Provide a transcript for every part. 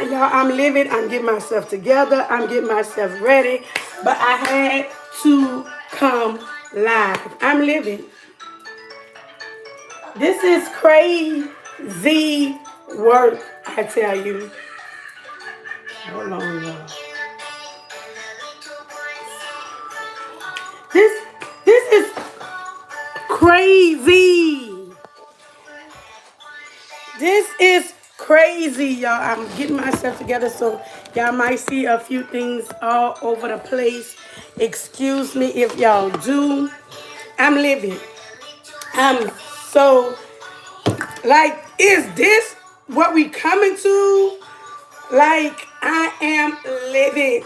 Y'all, I'm livid. I'm getting myself together. I'm getting myself ready. But I had to come live. I'm livid. This is crazy work, I tell you. Hold on, y'all. This is crazy. This is crazy, y'all. I'm getting myself together, so y'all might see a few things all over the place. Excuse me if y'all do. I'm living. I'm so, like, is this what we coming to? Like, I am livid.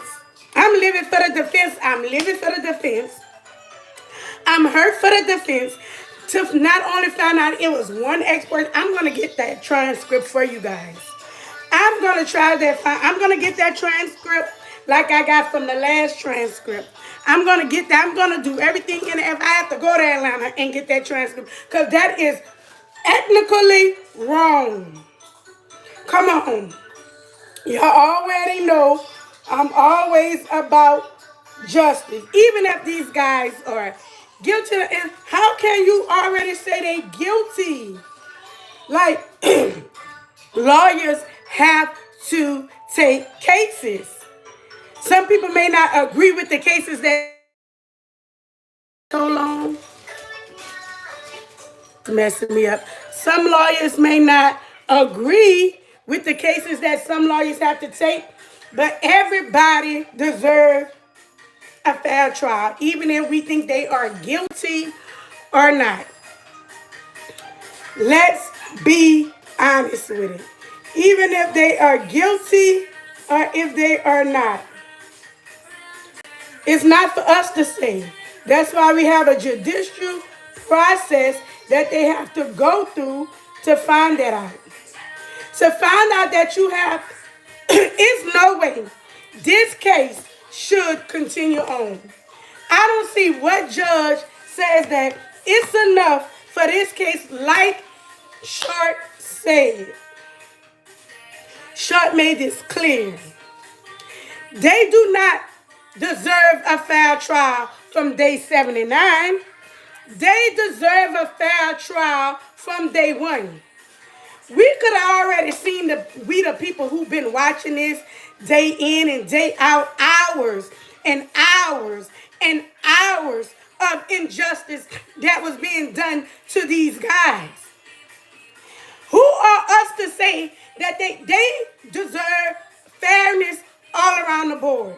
I'm living for the defense. I'm living for the defense. I'm hurt for the defense. To not only find out it was one expert, I'm going to get that transcript for you guys. I'm going to try that. I'm going to get that transcript like I got from the last transcript. I'm going to get that. I'm going to do everything in it. If I have to go to Atlanta and get that transcript, because that is ethnically wrong. Come on. Y'all already know I'm always about justice. Even if these guys are guilty, and how can you already say they guilty? Like, lawyers have to take cases. Some people may not agree with the cases that so long. It's messing me up. Some lawyers may not agree with the cases that some lawyers have to take, but everybody deserves a fair trial, even if we think they are guilty or not. Let's be honest with it. Even if they are guilty or if they are not. It's not for us to say. That's why we have a judicial process that they have to go through to find that out. To find out that you have, is no way this case should continue on. I don't see what judge says that it's enough for this case, like Short said. Short made this clear. They do not deserve a fair trial from day 79. They deserve a fair trial from day one. We could have already seen we the people who've been watching this day in and day out, hours and hours and hours of injustice that was being done to these guys. Who are us to say that they deserve fairness all around the board?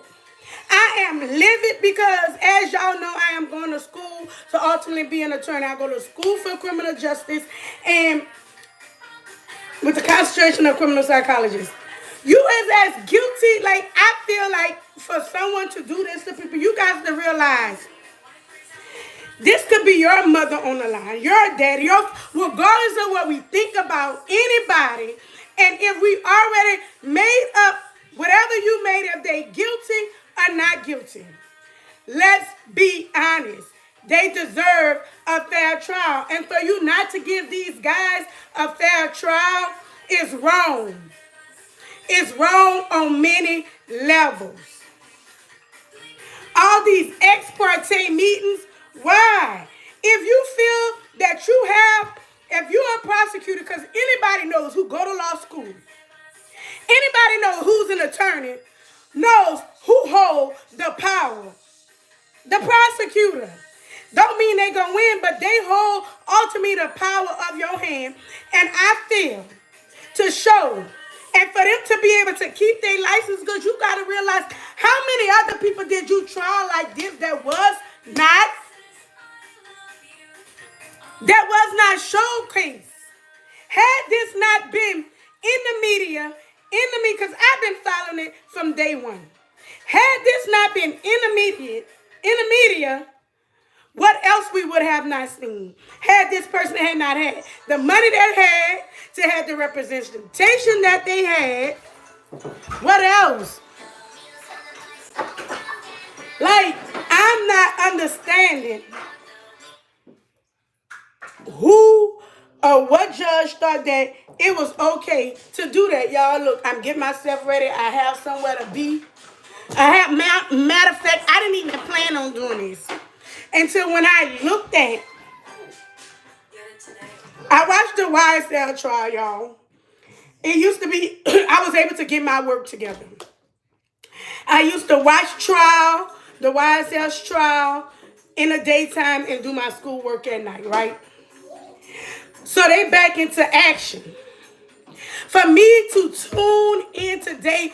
I am livid because, as y'all know, I am going to school to ultimately be an attorney. I go to school for criminal justice and with the concentration of criminal psychologists. You is as guilty, like, I feel like for someone to do this to people, you guys to realize this could be your mother on the line, your daddy, regardless of what we think about anybody. And if we already made up whatever you made, if they guilty or not guilty, let's be honest. They deserve a fair trial. And for you not to give these guys a fair trial is wrong. It's wrong on many levels. All these ex parte meetings, why? If you feel that you have, if you're a prosecutor, because anybody knows who go to law school, anybody knows who's an attorney, knows who hold the power. The prosecutor. Don't mean they gonna win, but they hold ultimately the power of your hand. And I feel to show and for them to be able to keep their license, because you got to realize how many other people did you try like this that was not showcased. Had this not been in the media, because I've been following it from day one. Had this not been in the media, what else we would have not seen? Had this person had not had the money they had, to have the representation that they had, what else? Like, I'm not understanding what judge thought that it was okay to do that, y'all? Look, I'm getting myself ready. I have somewhere to be. Matter of fact, I didn't even plan on doing this until when I looked at, I watched the YSL trial, y'all. It used to be, I was able to get my work together. I used to watch the YSL's trial in the daytime and do my schoolwork at night, right? So they back into action. For me to tune in today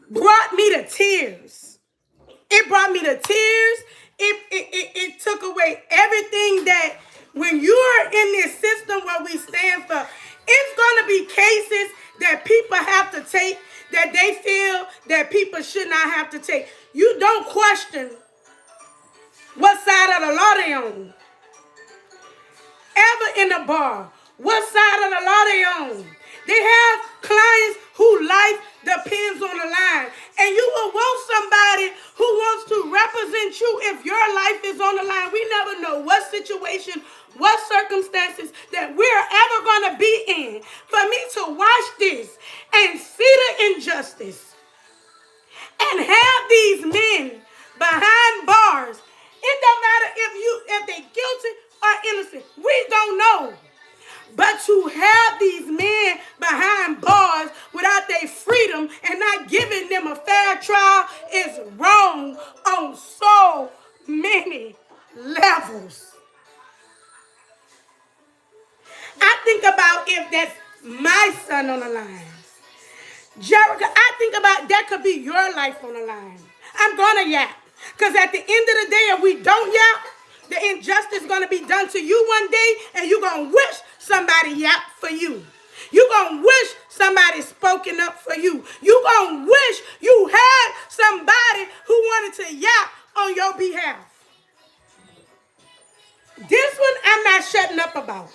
brought me to tears. It brought me to tears. It took away everything that when you're in this system where we stand for, it's going to be cases that people have to take that they feel that people should not have to take. You don't question what side of the law they on. Ever in the bar, what side of the law they on. They have clients whose life depends on the line. And you will want somebody who wants to represent you if your life is on the line. We never know what situation, what circumstances that we're ever going to be in. For me to watch this and see the injustice and have these men behind bars, it don't matter if they're guilty or innocent. We don't know. But to have these men behind bars without their freedom and not giving them a fair trial is wrong on so many levels. I think about if that's my son on the line. Jerica, I think about that could be your life on the line. I'm going to yap. Because at the end of the day, if we don't yap, the injustice is going to be done to you one day, and you're going to wish somebody yapped for you. You're going to wish somebody spoken up for you. You're going to wish you had somebody who wanted to yap on your behalf. This one I'm not shutting up about.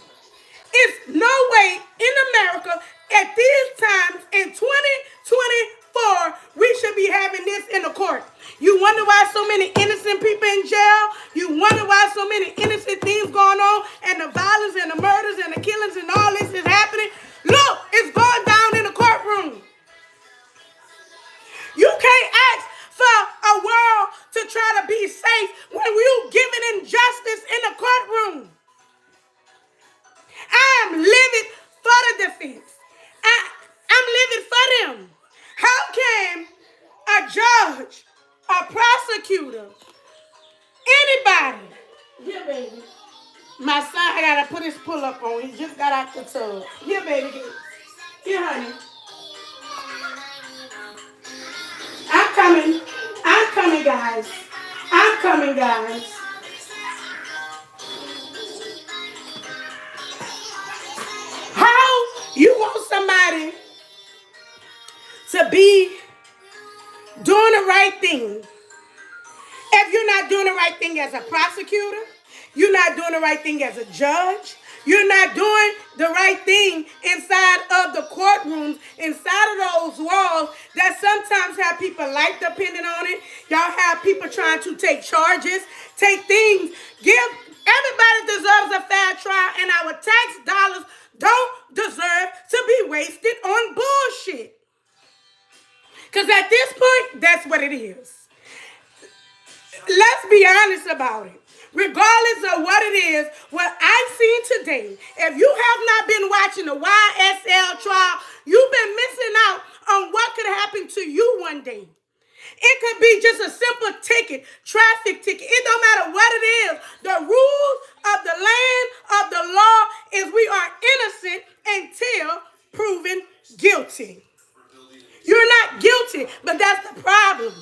It's no way in America at these times in 2024 we should be having this in the court. You wonder why so many innocent people in jail? You wonder why so many innocent things going on and the violence and the murders and the killings and all this is happening? Look, it's going down in the courtroom. You can't ask for a world to try to be safe when you giving injustice in the courtroom. I'm livid for the defense. I'm livid for them. How can a judge, a prosecutor, anybody, here baby, my son, I gotta put his pull-up on. He just got out the tub. Here baby, here honey. I'm coming guys. I'm coming guys. How you want somebody to be doing the right thing if you're not doing the right thing as a prosecutor, you're not doing the right thing as a judge, you're not doing the right thing inside of the courtrooms, inside of those walls that sometimes have people life depending on it. Y'all have people trying to take charges, take things. Everybody deserves a fair trial, and our tax dollars don't deserve to be wasted on bullshit. Because at this point, that's what it is. Let's be honest about it. Regardless of what it is, what I've seen today, if you have not been watching the YSL trial, you've been missing out on what could happen to you one day. It could be just a simple ticket, traffic ticket. It don't matter what it is. The rules of the land of the law is we are innocent until proven guilty. You're not guilty, but that's the problem.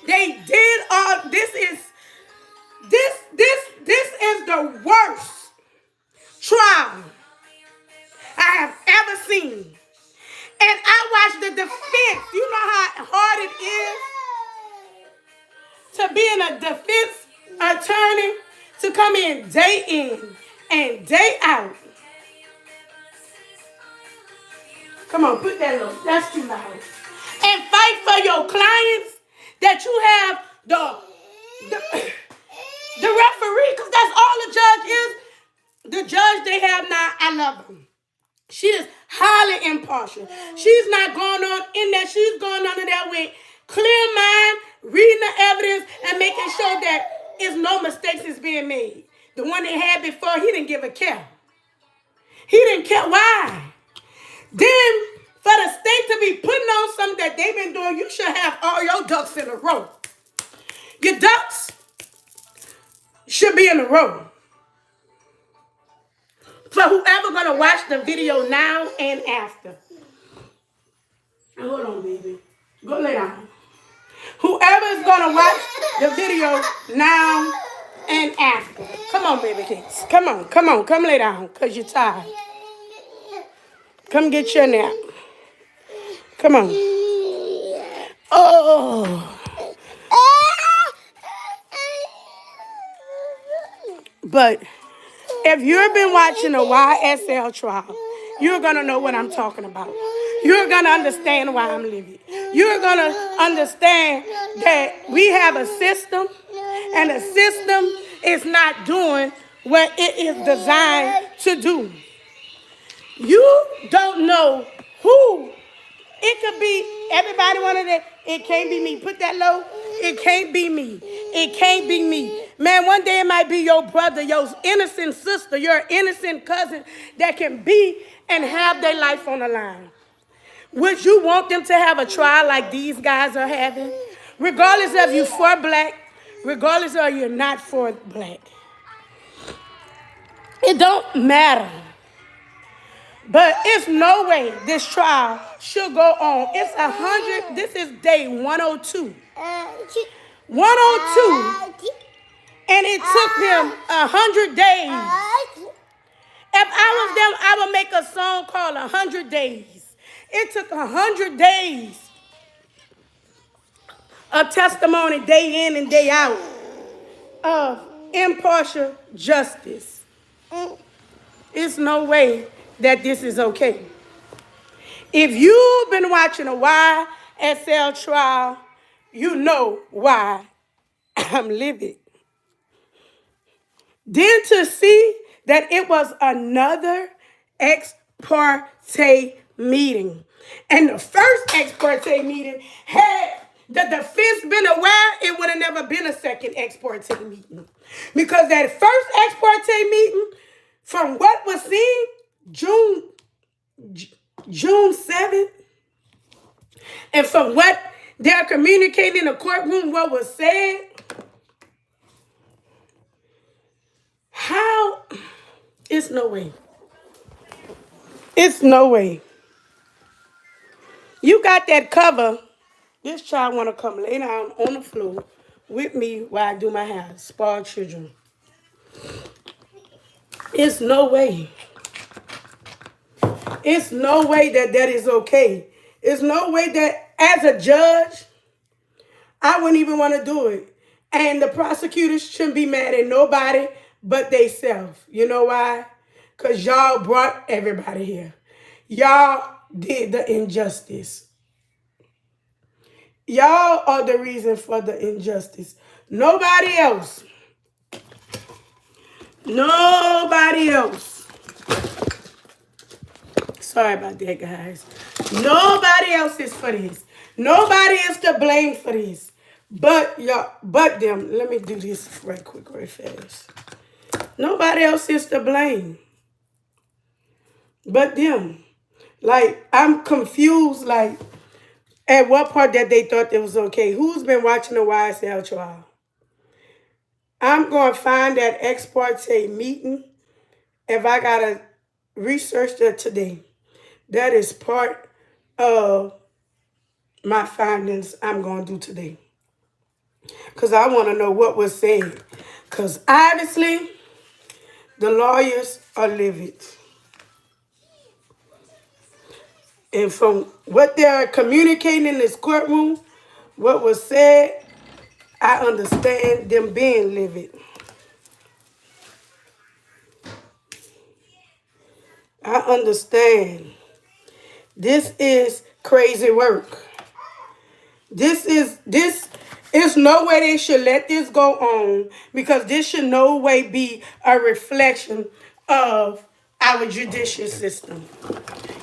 They did all this is the worst trial I have ever seen. And I watched the defense. You know how hard it is to be a defense attorney, to come in and day out. Come on, put that low. That's too loud. And fight for your clients that you have the referee, because that's all the judge is. The judge they have now, I love him. She is highly impartial. She's not going on in there. She's going under there with clear mind, reading the evidence, and making sure that is no mistakes is being made. The one they had before, he didn't give a care. He didn't care. Why? Then, for the state to be putting on something that they've been doing, you should have all your ducks in a row. Your ducks should be in a row. For whoever gonna watch the video now and after. Hold on, baby. Go lay down. Whoever is gonna watch the video now and after. Come on, baby kids. Come on. Come lay down, because you're tired. Come get your nap. Come on. Oh. But if you've been watching a YSL trial, you're going to know what I'm talking about. You're going to understand why I'm living. You're going to understand that we have a system, and the system is not doing what it is designed to do. You don't know who. It could be everybody wanted it. It can't be me. Put that low. It can't be me. It can't be me. Man, one day it might be your brother, your innocent sister, your innocent cousin that can be and have their life on the line. Would you want them to have a trial like these guys are having? Regardless of you for black, regardless of you're not for black. It don't matter. But it's no way this trial should go on. It's 100. This is day 102. 102. And it took them 100 days. If I was them, I would make a song called 100 Days. It took 100 days of testimony day in and day out of impartial justice. It's no way that this is okay. If you've been watching a YSL trial, you know why I'm livid. Then to see that it was another ex parte meeting. And the first ex parte meeting, had the defense been aware, it would have never been a second ex parte meeting. Because that first ex parte meeting, from what was seen, June 7th, and from what they're communicating in the courtroom, what was said, how? It's no way. It's no way. You got that cover. This child want to come lay down on the floor with me while I do my hair. Spoiled children. It's no way. It's no way that that is okay. It's no way that as a judge, I wouldn't even want to do it. And the prosecutors shouldn't be mad at nobody but theyself. You know why? Because y'all brought everybody here. Y'all did the injustice. Y'all are the reason for the injustice. Nobody else. Nobody else. Sorry about that, guys. Nobody else is for this. Nobody is to blame for this. But y'all, but them. Let me do this right quick, right fast. Nobody else is to blame. But them. Like, I'm confused, like, at what part that they thought it was okay. Who's been watching the YSL trial? I'm going to find that ex parte meeting if I got to research that today. That is part of my findings I'm going to do today. Because I want to know what was said. Because obviously, the lawyers are livid. And from what they're communicating in this courtroom, what was said, I understand them being livid. I understand. This is crazy work. This is no way they should let this go on, because this should no way be a reflection of our judicial system.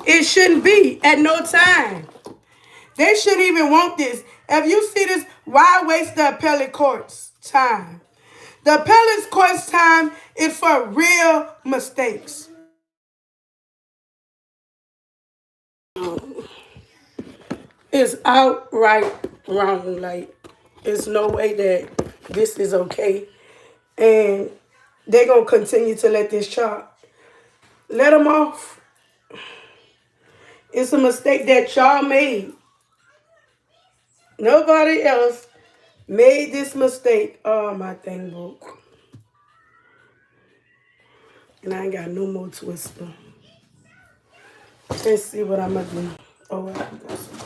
It shouldn't be at no time. They shouldn't even want this. If you see this, why waste the appellate court's time? The appellate court's time is for real mistakes. It's outright wrong. Like, there's no way that this is okay. And they're going to continue to let this child. Let them off. It's a mistake that y'all made. Nobody else made this mistake. Oh, my thing broke. And I ain't got no more twister. Let's see what I'm going to do. Oh, I got some.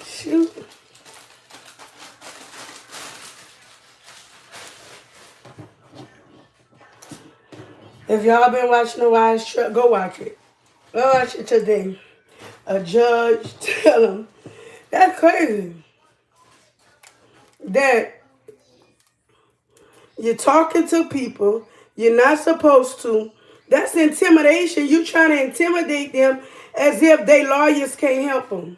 Shoot. If y'all been watching the Wise Truck, go watch it. Go watch it today. A judge tell him, that's crazy. That you're talking to people you're not supposed to. That's intimidation. You trying to intimidate them as if they lawyers can't help them.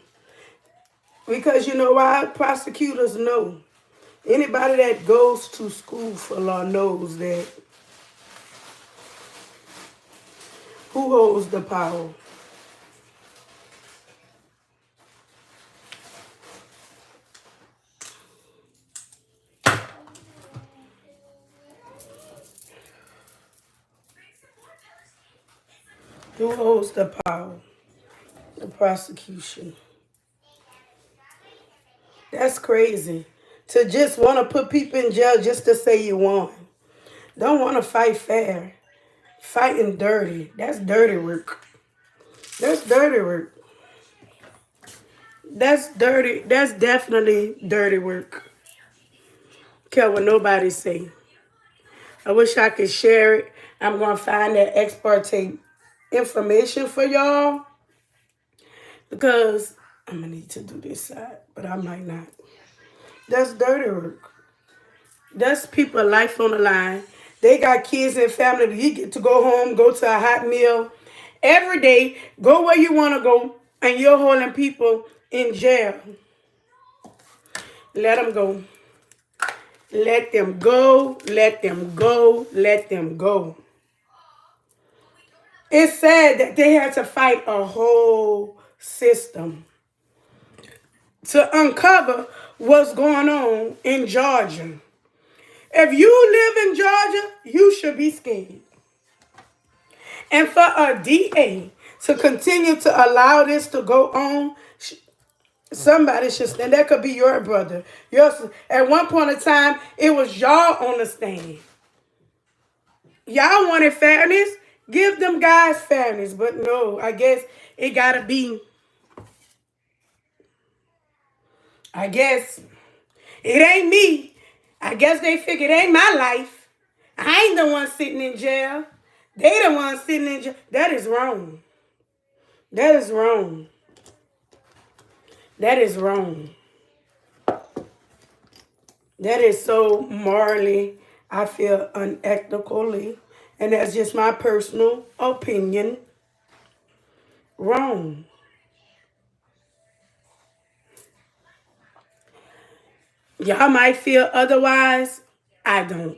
Because you know why? Prosecutors know. Anybody that goes to school for law knows that who holds the power. Who holds the power? The prosecution. That's crazy. To just want to put people in jail just to say you won. Don't want to fight fair. Fighting dirty. That's dirty work. That's dirty work. That's dirty. That's definitely dirty work. Care what nobody say. I wish I could share it. I'm going to find that ex parte information for y'all. Because I'm going to need to do this side. But I might not. That's dirty work. That's people life on the line. They got kids and family. You get to go home, go to a hot meal every day, go where you want to go, and you're holding people in jail. Let them go. Let them go. Let them go. Let them go. It's sad that they had to fight a whole system to uncover what's going on in Georgia. If you live in Georgia, you should be scared. And for a DA to continue to allow this to go on, somebody should stand. That could be your brother. At one point in time, it was y'all on the stand. Y'all wanted fairness. Give them guys fairness. But no, I guess it got to be. I guess it ain't me. I guess they figured it ain't my life. I ain't the one sitting in jail. They the one sitting in jail. That is wrong. That is wrong. That is wrong. That is so morally, I feel, unethically, and that's just my personal opinion, wrong. Y'all might feel otherwise. I don't.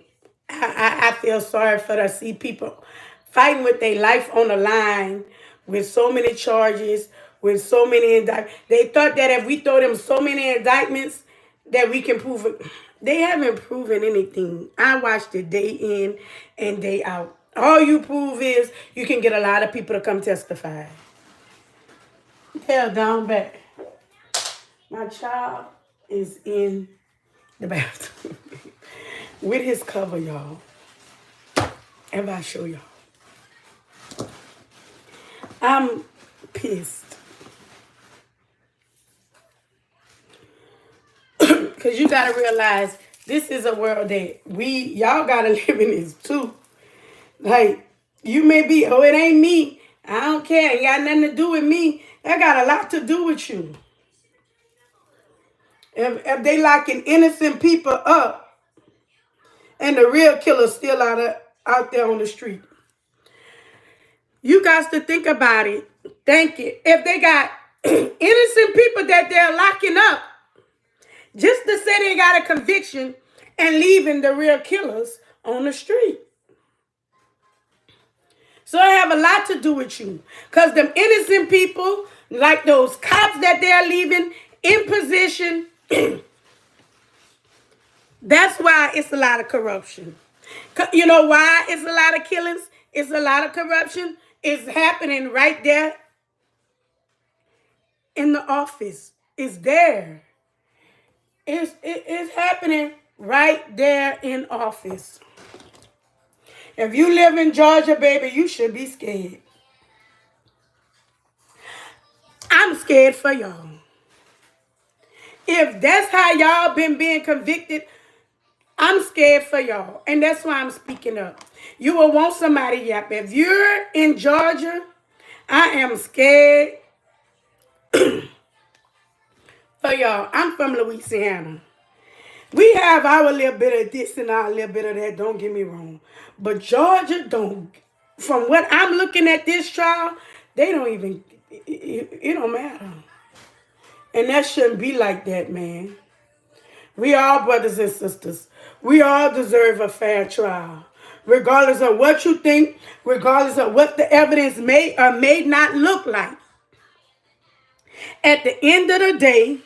I feel sorry for to see people fighting with their life on the line with so many charges, with so many indictments. They thought that if we throw them so many indictments that we can prove it. They haven't proven anything. I watched it day in and day out. All you prove is you can get a lot of people to come testify. Hell down back. My child is in the bathroom with his cover, y'all. If I show y'all. I'm pissed. Because you got to realize this is a world that y'all got to live in this too. Like, you may be, oh, it ain't me. I don't care. It got nothing to do with me. That got a lot to do with you. If they locking innocent people up and the real killer's still out there on the street. You guys to think about it. Thank you. If they got innocent people that they're locking up, just to say they got a conviction and leaving the real killers on the street. So it have a lot to do with you. Because them innocent people, like those cops that they're leaving in position, that's why it's a lot of corruption. You know why it's a lot of killings? It's a lot of corruption. It's happening right there in the office. It's there. It's happening right there in office. If you live in Georgia, baby, you should be scared. I'm scared for y'all. If that's how y'all been being convicted, I'm scared for y'all. And that's why I'm speaking up. You will want somebody yap. If you're in Georgia, I am scared for y'all. I'm from Louisiana. We have our little bit of this and our little bit of that, don't get me wrong. But Georgia don't. From what I'm looking at this trial, they don't even, it don't matter. And that shouldn't be like that, man. We all brothers and sisters. We all deserve a fair trial. Regardless of what you think, regardless of what the evidence may or may not look like. At the end of the day,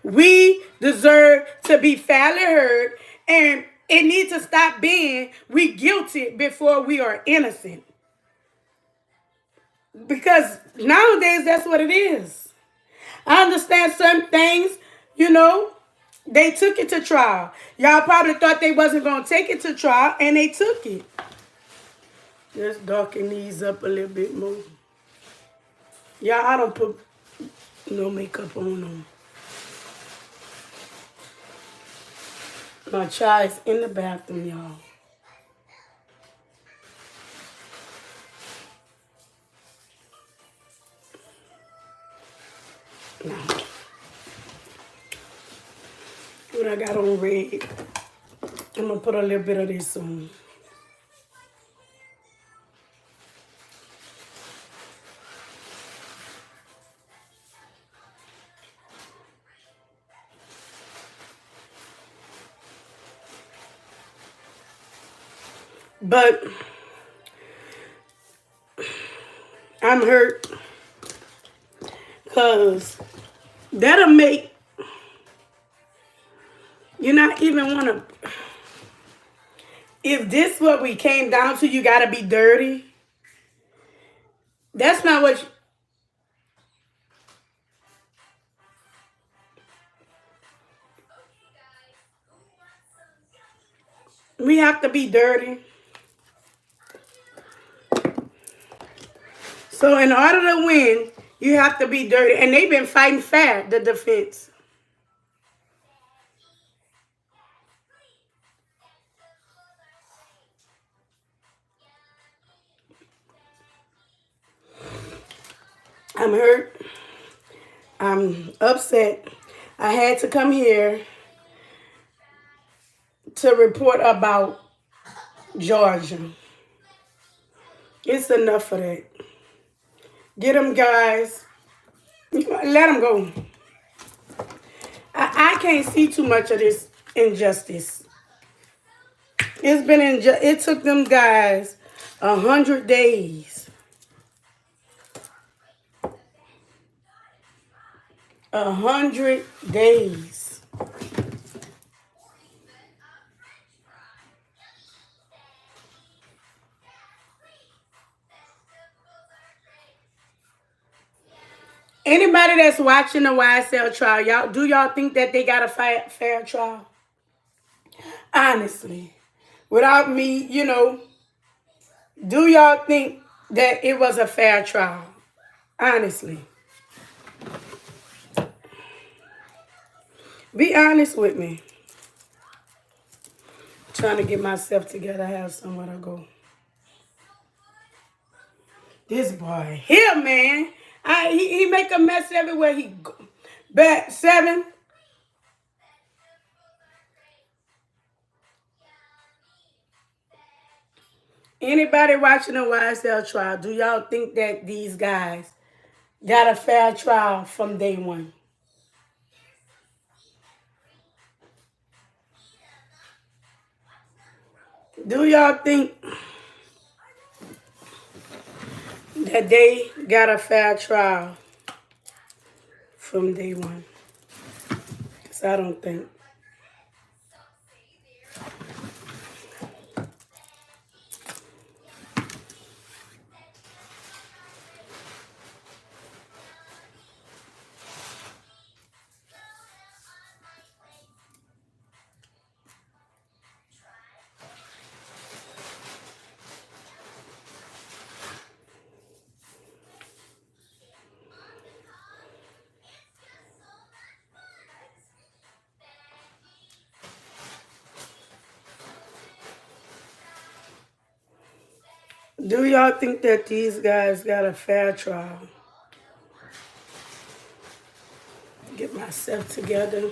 we deserve to be fairly heard, and it needs to stop being we guilty before we are innocent. Because nowadays, that's what it is. I understand certain things, they took it to trial. Y'all probably thought they wasn't going to take it to trial, and they took it. Let's darken these up a little bit more. Y'all, I don't put no makeup on them. My child's in the bathroom, y'all. Now, what I got on red, I'm going to put a little bit of this on. But I'm hurt because that'll make you not even want to. If this what we came down to, you got to be dirty. That's not what we have to be dirty. So in order to win, you have to be dirty. And they've been fighting fair, the defense. I'm hurt. I'm upset. I had to come here to report about Georgia. It's enough of that. Get them guys. Let them go. I can't see too much of this injustice. It took them guys 100 days. 100 days. Anybody that's watching the YSL trial, do y'all think that they got a fair trial? Honestly, without me, do y'all think that it was a fair trial? Honestly. Be honest with me. I'm trying to get myself together, have somewhere to go. This boy here, man. He make a mess everywhere he go. Back 7. Anybody watching the YSL trial, do y'all think that these guys got a fair trial from day one? Do y'all think that they got a fair trial from day one? Because I don't think. Do y'all think that these guys got a fair trial? Get myself together.